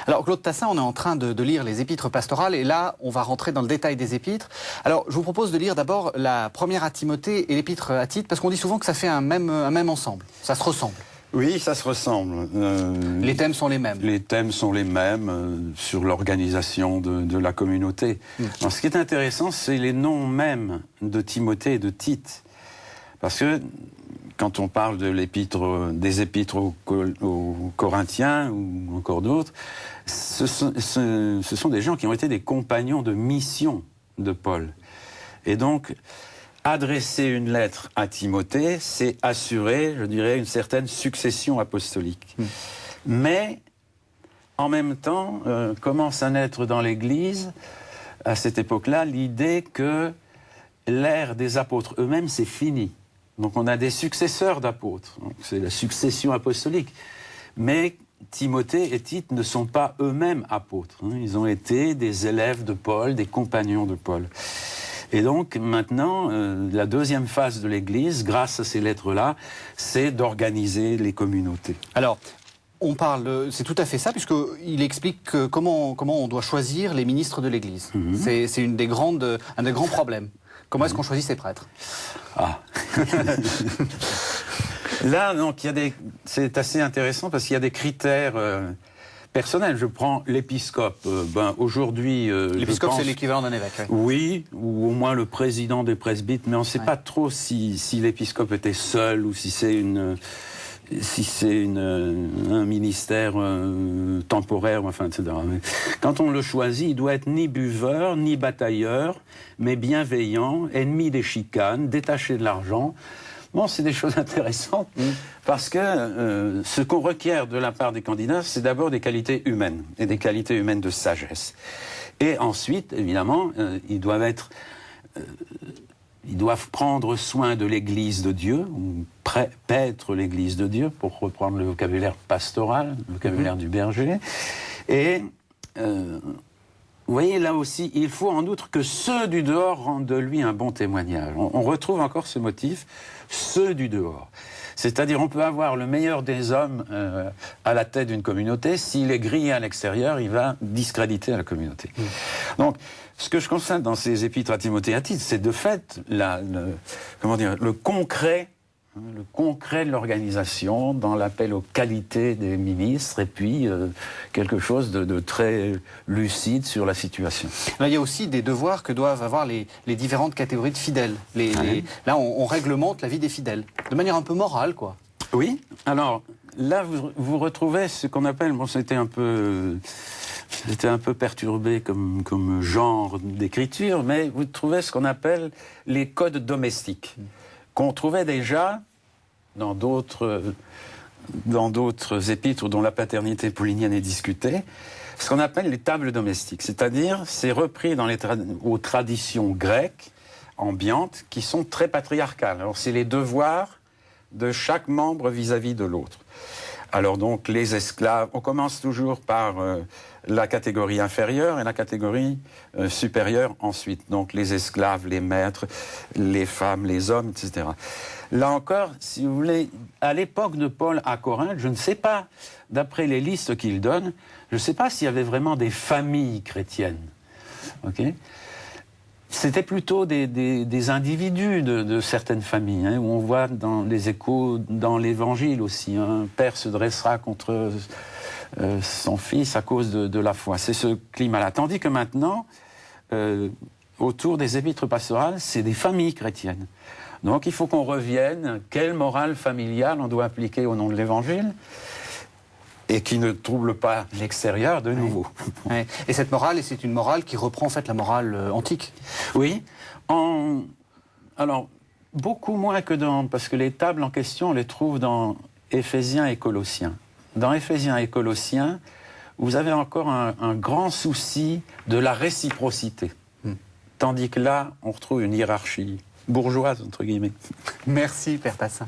Alors Claude Tassin, on est en train de lire les épîtres pastorales et là on va rentrer dans le détail des épîtres. Alors je vous propose de lire d'abord la première à Timothée et l'épître à Tite parce qu'on dit souvent que ça fait un même ensemble, ça se ressemble. Oui, ça se ressemble. Les thèmes sont les mêmes. Les thèmes sont les mêmes sur l'organisation de la communauté. Alors, ce qui est intéressant, c'est les noms mêmes de Timothée et de Tite. Parce que quand on parle de des épîtres aux Corinthiens ou encore d'autres, ce sont des gens qui ont été des compagnons de mission de Paul. Et donc, adresser une lettre à Timothée, c'est assurer, je dirais, une certaine succession apostolique. Mais, en même temps, commence à naître dans l'Église, à cette époque-là, l'idée que l'ère des apôtres eux-mêmes, c'est fini. Donc on a des successeurs d'apôtres, c'est la succession apostolique. Mais Timothée et Tite ne sont pas eux-mêmes apôtres. Ils ont été des élèves de Paul, des compagnons de Paul. Et donc maintenant, la deuxième phase de l'Église, grâce à ces lettres-là, c'est d'organiser les communautés. Alors, on parle, c'est tout à fait ça, puisqu'il explique comment on doit choisir les ministres de l'Église. C'est un des grands problèmes. Comment est-ce qu'on choisit ses prêtres? Ah. Là, donc, c'est assez intéressant parce qu'il y a des critères personnels. Je prends l'épiscope. Aujourd'hui, l'épiscope, c'est l'équivalent d'un évêque. Oui, ou au moins le président des presbytes, mais on ne sait pas trop si l'épiscope était seul ou si c'est un ministère temporaire, enfin, etc. Mais quand on le choisit, il doit être ni buveur, ni batailleur, mais bienveillant, ennemi des chicanes, détaché de l'argent. Bon, c'est des choses intéressantes, parce que ce qu'on requiert de la part des candidats, c'est d'abord des qualités humaines, et des qualités humaines de sagesse. Et ensuite, évidemment, ils doivent prendre soin de l'Église de Dieu, ou paître l'Église de Dieu, pour reprendre le vocabulaire pastoral, le vocabulaire du berger. Et vous voyez, là aussi, il faut en outre que ceux du dehors rendent de lui un bon témoignage. On retrouve encore ce motif, ceux du dehors. C'est-à-dire, on peut avoir le meilleur des hommes à la tête d'une communauté, s'il est grillé à l'extérieur, il va discréditer la communauté. Donc, ce que je constate dans ces épîtres à Timothée et à Tite, c'est de fait le concret de l'organisation dans l'appel aux qualités des ministres et puis quelque chose de très lucide sur la situation. Là, il y a aussi des devoirs que doivent avoir les différentes catégories de fidèles. Là, on réglemente la vie des fidèles, de manière un peu morale, quoi. Oui, alors là, vous retrouvez ce qu'on appelle, bon, c'était un peu perturbé comme genre d'écriture, mais vous trouvez ce qu'on appelle les codes domestiques, qu'on trouvait déjà dans d'autres épîtres dont la paternité paulinienne est discutée, ce qu'on appelle les tables domestiques. C'est-à-dire, c'est repris aux traditions grecques ambiantes qui sont très patriarcales. Alors, c'est les devoirs de chaque membre vis-à-vis de l'autre. Alors donc, les esclaves, on commence toujours par la catégorie inférieure et la catégorie supérieure ensuite. Donc les esclaves, les maîtres, les femmes, les hommes, etc. Là encore, si vous voulez, à l'époque de Paul à Corinthe, je ne sais pas, d'après les listes qu'il donne, je ne sais pas s'il y avait vraiment des familles chrétiennes. Okay ? C'était plutôt des individus de certaines familles, où on voit dans les échos, dans l'Évangile aussi, un père se dressera contre son fils à cause de la foi. C'est ce climat-là. Tandis que maintenant, autour des épîtres pastorales, c'est des familles chrétiennes. Donc il faut qu'on revienne, quelle morale familiale on doit appliquer au nom de l'Évangile et qui ne trouble pas l'extérieur de nouveau. Ouais. Et cette morale, c'est une morale qui reprend en fait la morale antique. Oui. Alors, beaucoup moins que parce que les tables en question, on les trouve dans Éphésiens et Colossiens. Dans Éphésiens et Colossiens, vous avez encore un grand souci de la réciprocité. Tandis que là, on retrouve une hiérarchie bourgeoise, entre guillemets. Merci, Père Tassin.